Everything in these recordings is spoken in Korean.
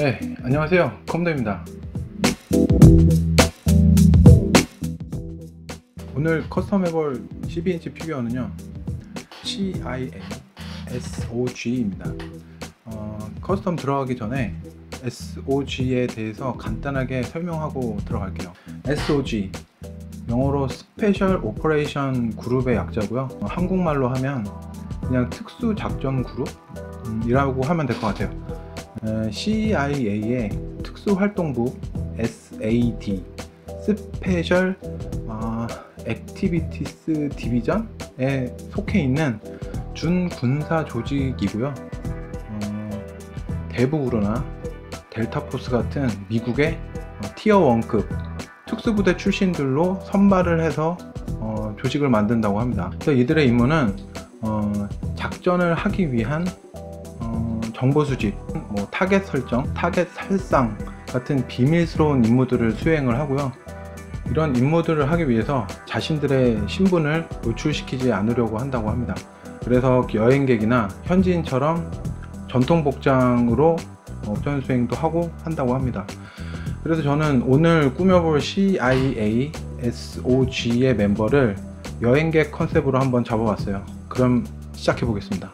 네, 안녕하세요. 컴퓨터입니다. 오늘 커스텀 해볼 12인치 피규어는요, CIA SOG입니다. 커스텀 들어가기 전에 SOG에 대해서 간단하게 설명하고 들어갈게요. SOG, 영어로 스페셜 오퍼레이션 그룹의 약자고요. 한국말로 하면 그냥 특수 작전 그룹이라고 하면 될 것 같아요. CIA의 특수활동부 SAD, 스페셜 액티비티스 디비전에 속해 있는 준군사 조직이고요. 대북으로나 델타포스 같은 미국의 티어 1급 특수부대 출신들로 선발을 해서 조직을 만든다고 합니다. 그래서 이들의 임무는 작전을 하기 위한 정보 수집, 타겟 설정, 타겟 살상 같은 비밀스러운 임무들을 수행을 하고요. 이런 임무들을 하기 위해서 자신들의 신분을 노출시키지 않으려고 한다고 합니다. 그래서 여행객이나 현지인처럼 전통 복장으로 업전 수행도 하고 한다고 합니다. 그래서 저는 오늘 꾸며볼 CIA SOG의 멤버를 여행객 컨셉으로 한번 잡아봤어요. 그럼 시작해 보겠습니다.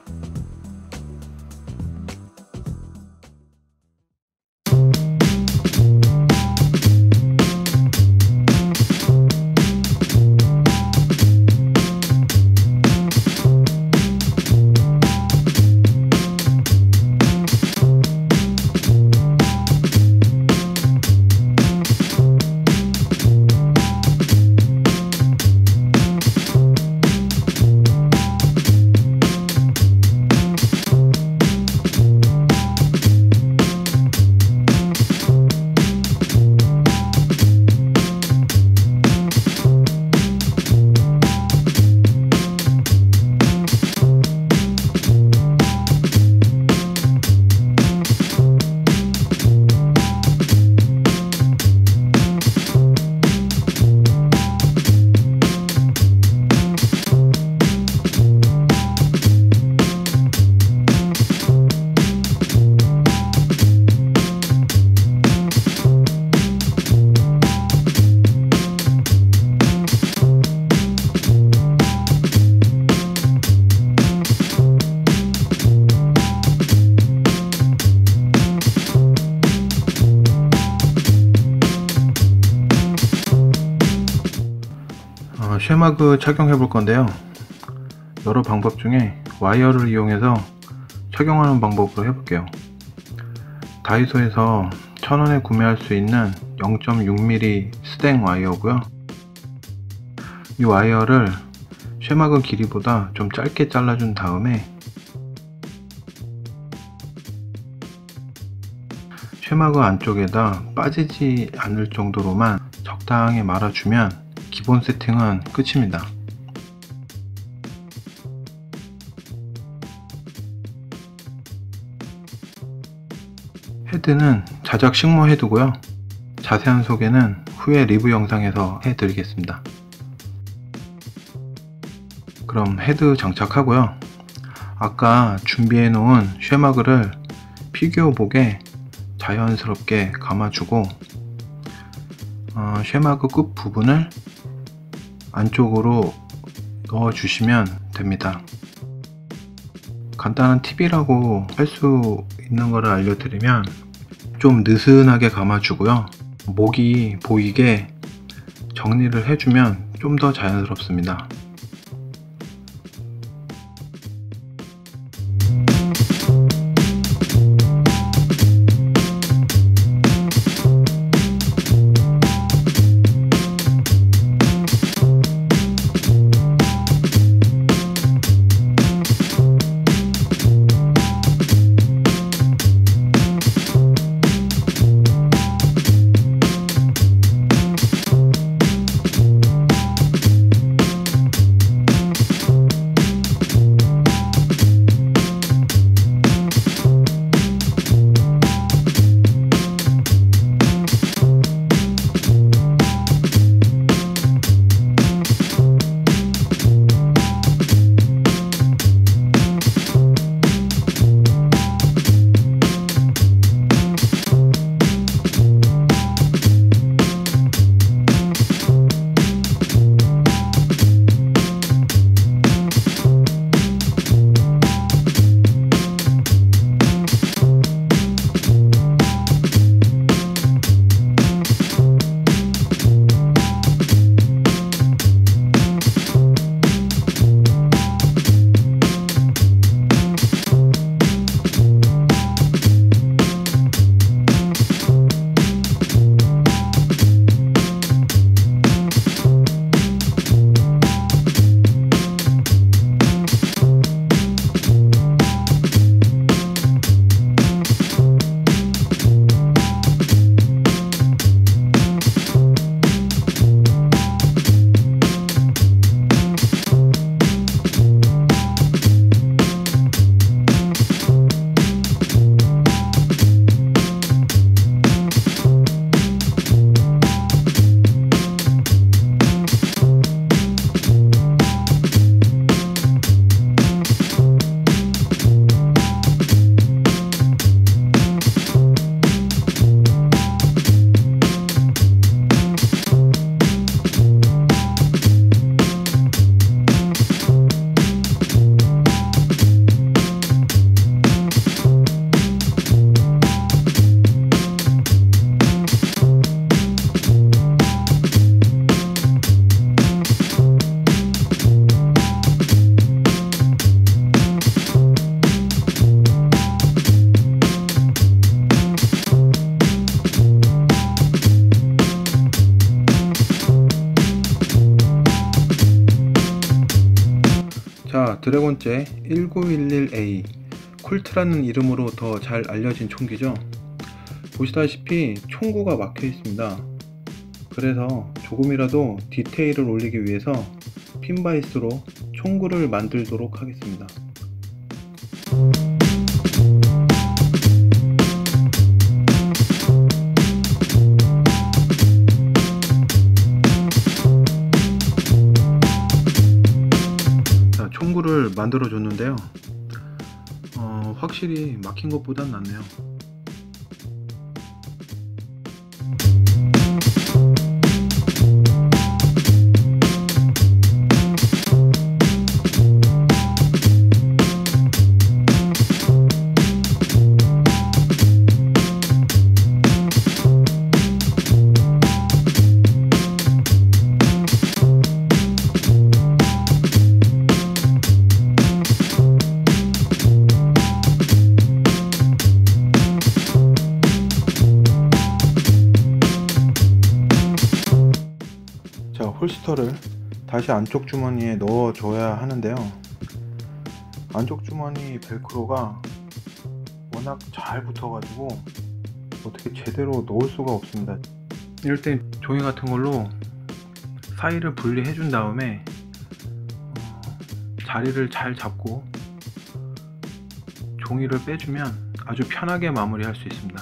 쉐마그 착용해 볼 건데요. 여러 방법 중에 와이어를 이용해서 착용하는 방법으로 해볼게요. 다이소에서 1000원에 구매할 수 있는 0.6mm 스댕 와이어고요. 이 와이어를 쉐마그 길이보다 좀 짧게 잘라준 다음에 쉐마그 안쪽에다 빠지지 않을 정도로만 적당히 말아주면 기본 세팅은 끝입니다. 헤드는 자작 식모 헤드고요. 자세한 소개는 후에 리뷰 영상에서 해드리겠습니다. 그럼 헤드 장착하고요. 아까 준비해 놓은 쉐마그를 피규어복에 자연스럽게 감아주고 쉐마그 끝 부분을 안쪽으로 넣어 주시면 됩니다. 간단한 팁이라고 할 수 있는 거를 알려드리면 좀 느슨하게 감아 주고요. 목이 보이게 정리를 해주면 좀 더 자연스럽습니다. 드래곤제 1911A 쿨트라는 이름으로 더 잘 알려진 총기죠. 보시다시피 총구가 막혀 있습니다. 그래서 조금이라도 디테일을 올리기 위해서 핀바이스로 총구를 만들도록 하겠습니다. 자, 총구를 만들어 줬는데요. 확실히 막힌 것보단 낫네요. 자, 홀스터를 다시 안쪽 주머니에 넣어 줘야 하는데요. 안쪽 주머니 벨크로가 워낙 잘 붙어 가지고 어떻게 제대로 넣을 수가 없습니다. 이럴 땐 종이 같은 걸로 사이를 분리해 준 다음에 자리를 잘 잡고 종이를 빼주면 아주 편하게 마무리할 수 있습니다.